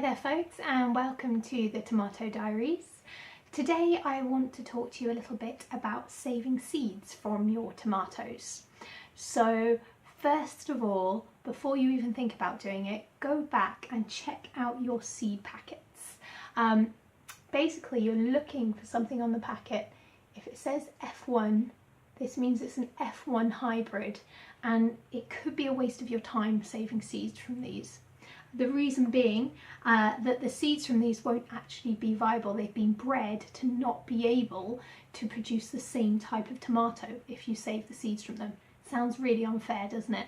there folks, and welcome to the Tomato Diaries. Today I want to talk to you a little bit about saving seeds from your tomatoes. So first of all, before you even think about doing it, go back and check out your seed packets. Basically you're looking for something on the packet. If it says F1, this means it's an F1 hybrid, and it could be a waste of your time saving seeds from these. The reason being that the seeds from these won't actually be viable. They've been bred to not be able to produce the same type of tomato if you save the seeds from them. Sounds really unfair, doesn't it?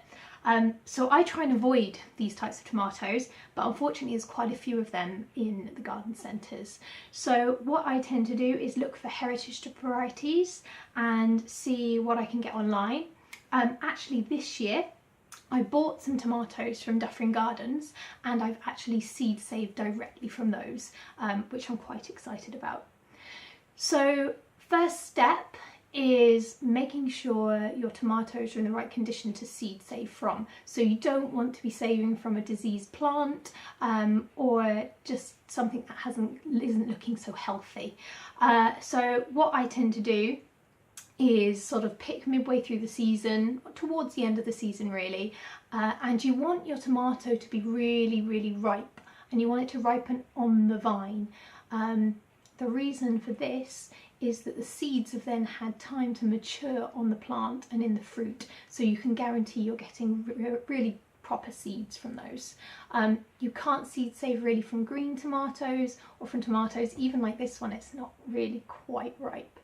So I try and avoid these types of tomatoes, but unfortunately there's quite a few of them in the garden centres. So what I tend to do is look for heritage varieties and see what I can get online. Actually this year I bought some tomatoes from Dufferin Gardens, and I've actually seed saved directly from those, which I'm quite excited about. So first step is making sure your tomatoes are in the right condition to seed save from. So you don't want to be saving from a diseased plant or just something that isn't looking so healthy. So what I tend to do is sort of pick midway through the season, towards the end of the season really, and you want your tomato to be really ripe, and you want it to ripen on the vine. The reason for this is that the seeds have then had time to mature on the plant and in the fruit, so you can guarantee you're getting really proper seeds from those. You can't seed save really from green tomatoes or from tomatoes, even like this one, it's not really quite ripe.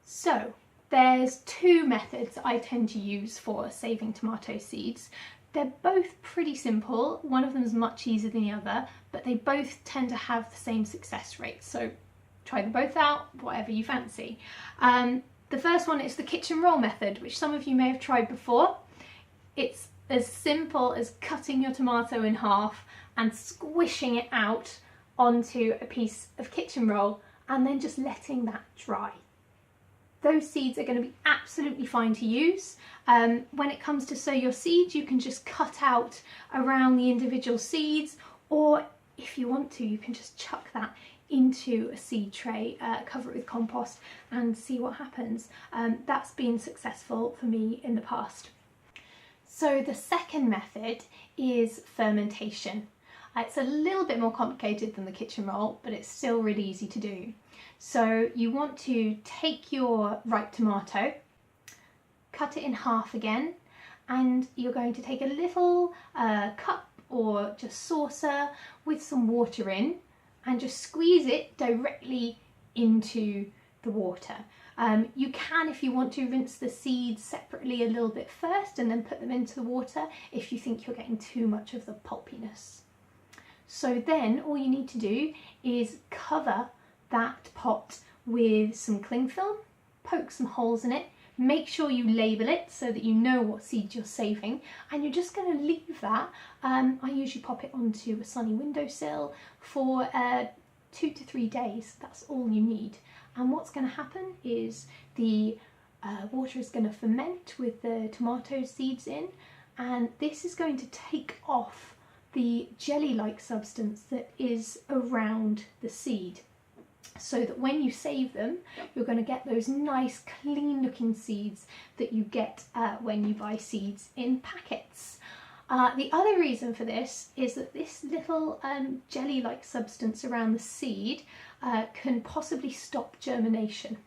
So there's two methods I tend to use for saving tomato seeds. They're both pretty simple. One of them is much easier than the other, but they both tend to have the same success rate. So try them both out, whatever you fancy. The first one is the kitchen roll method, which some of you may have tried before. It's as simple as cutting your tomato in half and squishing it out onto a piece of kitchen roll and then just letting that dry. Those seeds are going to be absolutely fine to use. When it comes to sow your seeds, you can just cut out around the individual seeds, or if you want to, you can just chuck that into a seed tray, cover it with compost and see what happens. That's been successful for me in the past. So the second method is fermentation. It's a little bit more complicated than the kitchen roll, but it's still really easy to do. So you want to take your ripe tomato, cut it in half again, and you're going to take a little cup or just saucer with some water in and just squeeze it directly into the water. You can, if you want to, rinse the seeds separately a little bit first and then put them into the water if you think you're getting too much of the pulpiness. So then all you need to do is cover that pot with some cling film, poke some holes in it, make sure you label it so that you know what seeds you're saving, and you're just going to leave that. I usually pop it onto a sunny windowsill for 2 to 3 days. That's all you need. And what's going to happen is the water is going to ferment with the tomato seeds in, and this is going to take off the jelly-like substance that is around the seed, so that when you save them, you're going to get those nice clean looking seeds that you get when you buy seeds in packets. The other reason for this is that this little jelly-like substance around the seed can possibly stop germination.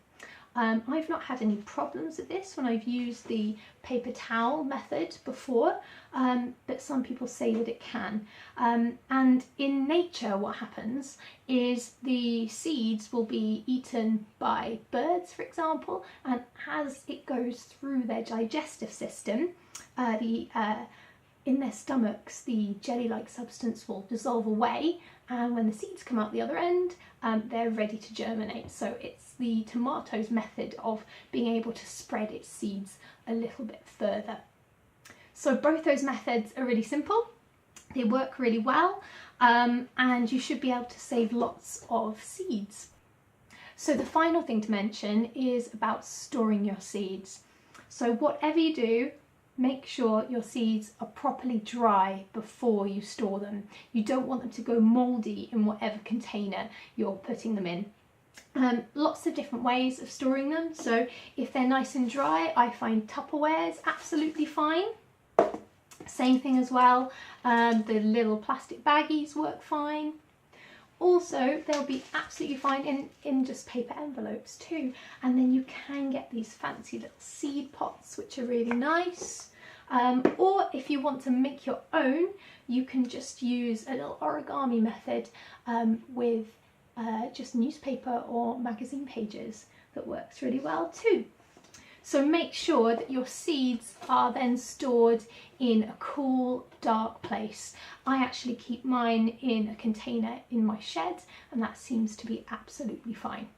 I've not had any problems with this when I've used the paper towel method before, but some people say that it can. And in nature what happens is the seeds will be eaten by birds, for example, and as it goes through their digestive system, in their stomachs the jelly-like substance will dissolve away, and when the seeds come out the other end, they're ready to germinate. So it's the tomato's method of being able to spread its seeds a little bit further. So both those methods are really simple, they work really well, and you should be able to save lots of seeds. So the final thing to mention is about storing your seeds. So whatever you do, make sure your seeds are properly dry before you store them. You don't want them to go mouldy in whatever container you're putting them in. Lots of different ways of storing them. So if they're nice and dry, I find Tupperware is absolutely fine. Same thing as well, the little plastic baggies work fine. Also, they'll be absolutely fine in just paper envelopes too. And then you can get these fancy little seed pots, which are really nice. Or if you want to make your own, you can just use a little origami method with just newspaper or magazine pages. That works really well too. So make sure that your seeds are then stored in a cool, dark place. I actually keep mine in a container in my shed, and that seems to be absolutely fine.